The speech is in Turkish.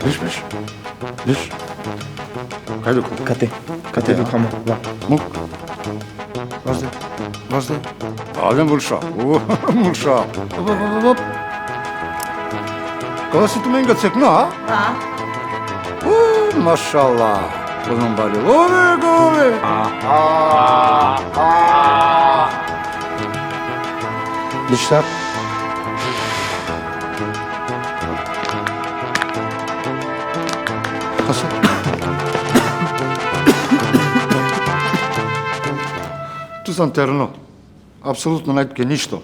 Biš. Biš. Kaj dok? Kate. Kate do kamo. Va. Muk. Vazde. Adem bulša. Bulša. Hop. Kada si tu menga cekna, ha? Ha? Maşallah. Bunun bari. Gove. Dişler. Kasa. Tu sam terno. Apsolutno netke ništo.